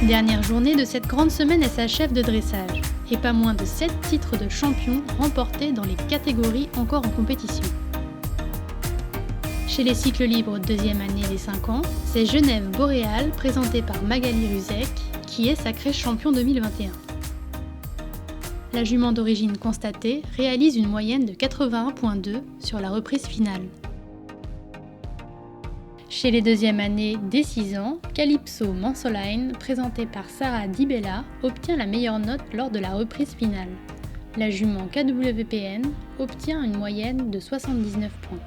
Dernière journée de cette grande semaine s'achève de dressage, et pas moins de 7 titres de champion remportés dans les catégories encore en compétition. Chez les cycles libres deuxième année des 5 ans, c'est Genève Boréal, présenté par Magali Ruzek, qui est sacrée champion 2021. La jument d'origine constatée réalise une moyenne de 81,2 sur la reprise finale. Chez les deuxième années des 6 ans, Calypso Mansoline, présenté par Sarah Di Bella, obtient la meilleure note lors de la reprise finale. La jument KWPN obtient une moyenne de 79 points.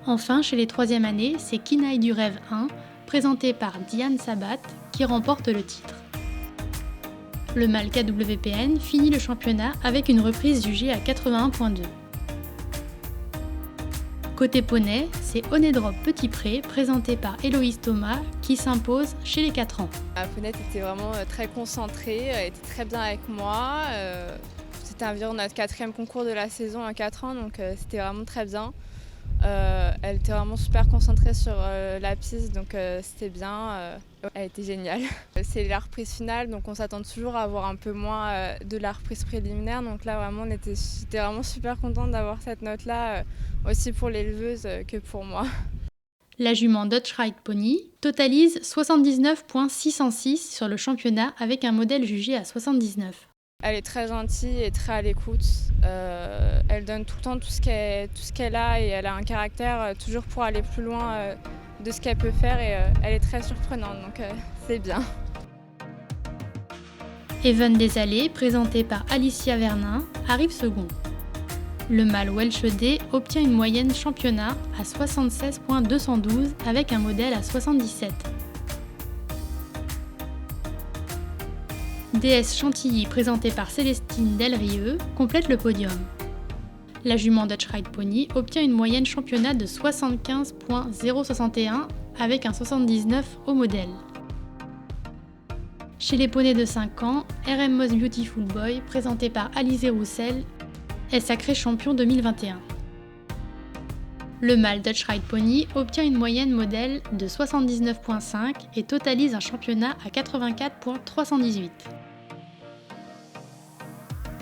Enfin, chez les troisième années, c'est Kinaï du Rêve 1, présenté par Diane Sabat, qui remporte le titre. Le mâle KWPN finit le championnat avec une reprise jugée à 81,2. Côté poney, c'est Onedrop Petit Pré, présenté par Héloïse Thomas, qui s'impose chez les 4 ans. La ponette était vraiment très concentrée, elle était très bien avec moi. C'était environ notre 4e concours de la saison à 4 ans, donc c'était vraiment très bien. Elle était vraiment super concentrée sur la piste, donc c'était bien. Elle était géniale. C'est la reprise finale, donc on s'attend toujours à avoir un peu moins de la reprise préliminaire. Donc là, vraiment, j'étais vraiment super contente d'avoir cette note-là, aussi pour l'éleveuse que pour moi. La jument Dutch Ride Pony totalise 79,606 sur le championnat avec un modèle jugé à 79. Elle est très gentille et très à l'écoute. Elle donne tout le temps tout ce qu'elle a et elle a un caractère toujours pour aller plus loin de ce qu'elle peut faire et elle est très surprenante, donc c'est bien. Even des Allées, présenté par Alicia Vernin, arrive second. Le mâle Welsh D obtient une moyenne championnat à 76,212 avec un modèle à 77. DS Chantilly, présenté par Célestine Delrieux, complète le podium. La jument Dutch Ride Pony obtient une moyenne championnat de 75,061 avec un 79 au modèle. Chez les poneys de 5 ans, RM Most Beautiful Boy, présenté par Alizé Roussel, est sacré champion 2021. Le mâle Dutch Ride Pony obtient une moyenne modèle de 79,5 et totalise un championnat à 84,318.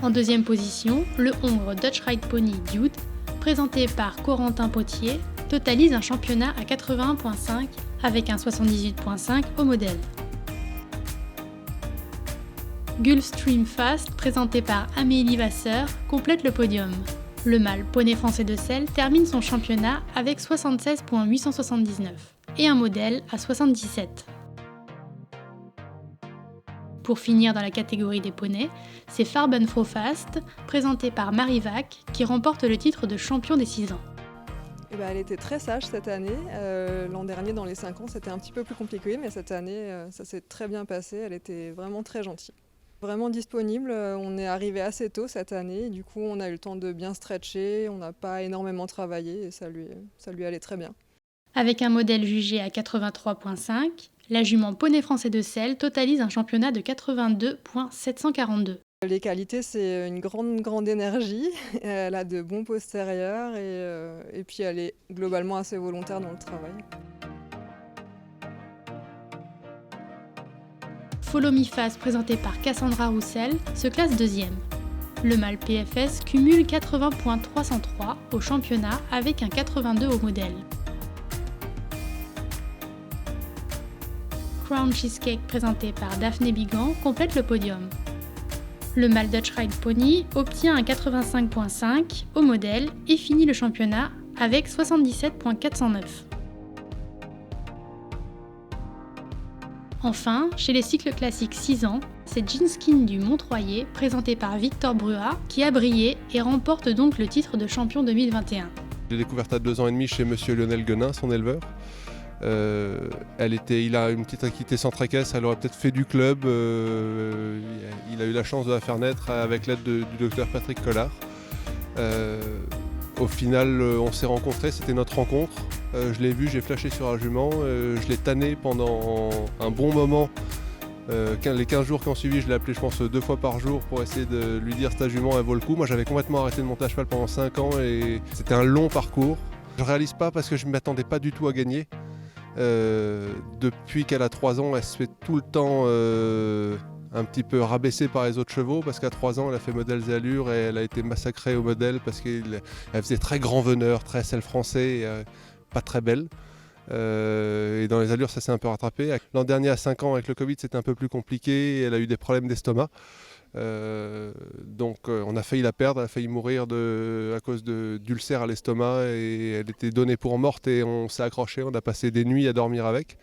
En deuxième position, le hongre Dutch Ride Pony Dude, présenté par Corentin Potier, totalise un championnat à 81,5 avec un 78,5 au modèle. Gulfstream Fast, présenté par Amélie Vasseur, complète le podium. Le mâle poney français de Selle termine son championnat avec 76,879 et un modèle à 77. Pour finir dans la catégorie des poneys, c'est Farben Fast, présenté par Marie Vac, qui remporte le titre de champion des 6 ans. Elle était très sage cette année. L'an dernier, dans les 5 ans, c'était un petit peu plus compliqué, mais cette année, ça s'est très bien passé. Elle était vraiment très gentille. Vraiment disponible, on est arrivé assez tôt cette année, du coup on a eu le temps de bien stretcher, on n'a pas énormément travaillé et ça lui allait très bien. Avec un modèle jugé à 83,5, la jument poney français de Selle totalise un championnat de 82,742. Les qualités, c'est une grande énergie, elle a de bons postérieurs et puis elle est globalement assez volontaire dans le travail. Follow Me Fast, présenté par Cassandra Roussel, se classe deuxième. Le mâle PFS cumule 80,303 au championnat avec un 82 au modèle. Crown Cheesecake, présenté par Daphné Bigan, complète le podium. Le mâle Dutch Ride Pony obtient un 85,5 au modèle et finit le championnat avec 77,409. Enfin, chez les cycles classiques 6 ans, c'est Jeanskin du Montroyer, présenté par Victor Bruat, qui a brillé et remporte donc le titre de champion 2021. Je l'ai découverte à 2 ans et demi chez monsieur Lionel Guenin, son éleveur. Il a une petite équité sans tracasse, elle aurait peut-être fait du club. Il a eu la chance de la faire naître avec l'aide du docteur Patrick Collard. Au final, on s'est rencontrés, c'était notre rencontre. Je l'ai vu, j'ai flashé sur un jument, je l'ai tanné pendant un bon moment. Les 15 jours qui ont suivi, je l'ai appelé je pense 2 fois par jour pour essayer de lui dire ta jument elle vaut le coup. Moi j'avais complètement arrêté de monter à cheval pendant 5 ans et c'était un long parcours. Je réalise pas parce que je ne m'attendais pas du tout à gagner. Depuis qu'elle a 3 ans, elle se fait tout le temps un petit peu rabaisser par les autres chevaux parce qu'à 3 ans, elle a fait modèles et allures et elle a été massacrée au modèle parce qu'elle faisait très grand veneur, très selle français, pas très belle. Et dans les allures, ça s'est un peu rattrapé. L'an dernier, à 5 ans, avec le Covid, c'était un peu plus compliqué. Elle a eu des problèmes d'estomac. Donc on a failli la perdre, elle a failli mourir à cause d'ulcères à l'estomac et elle était donnée pour morte et on s'est accroché, on a passé des nuits à dormir avec.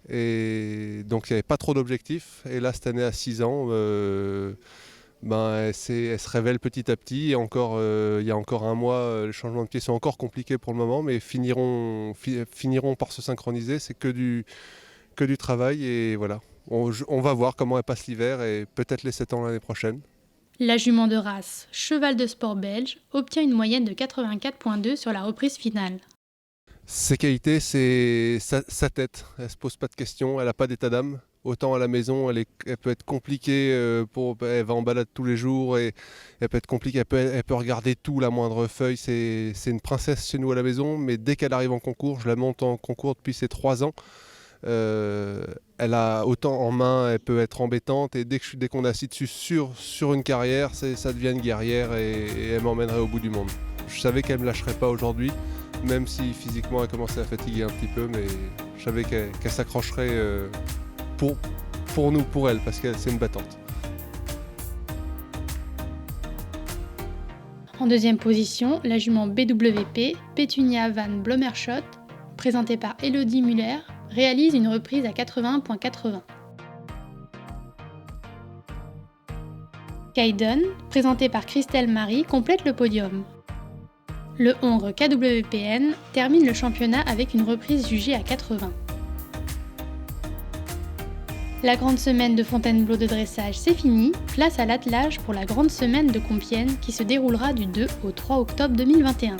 Et donc il n'y avait pas trop d'objectifs. Et là, cette année, à 6 ans, elle se révèle petit à petit. Et encore, il y a encore un mois, les changements de pied sont encore compliqués pour le moment, mais finiront par se synchroniser. C'est que du travail et voilà. On va voir comment elle passe l'hiver et peut-être les 7 ans l'année prochaine. La jument de race, cheval de sport belge, obtient une moyenne de 84,2 sur la reprise finale. Ses qualités, c'est sa tête. Elle ne se pose pas de questions, elle n'a pas d'état d'âme. Autant à la maison, elle peut être compliquée, elle va en balade tous les jours et elle peut être compliquée, elle peut regarder tout, la moindre feuille. C'est une princesse chez nous à la maison, mais dès qu'elle arrive en concours, je la monte en concours depuis ses 3 ans. Elle a autant en main, elle peut être embêtante et dès qu'on est assis dessus sur une carrière, ça devient une guerrière et elle m'emmènerait au bout du monde. Je savais qu'elle ne me lâcherait pas aujourd'hui, même si physiquement elle commençait à fatiguer un petit peu, mais je savais qu'elle s'accrocherait pour nous, pour elle, parce que c'est une battante. En deuxième position, la jument BWP, Pétunia van Bloemerschot, présentée par Elodie Muller, réalise une reprise à 81,80. Kaiden, présenté par Christelle Marie, complète le podium. Le Hongre KWPN termine le championnat avec une reprise jugée à 80. La grande semaine de Fontainebleau de dressage, c'est fini. Place à l'attelage pour la grande semaine de Compiègne qui se déroulera du 2 au 3 octobre 2021.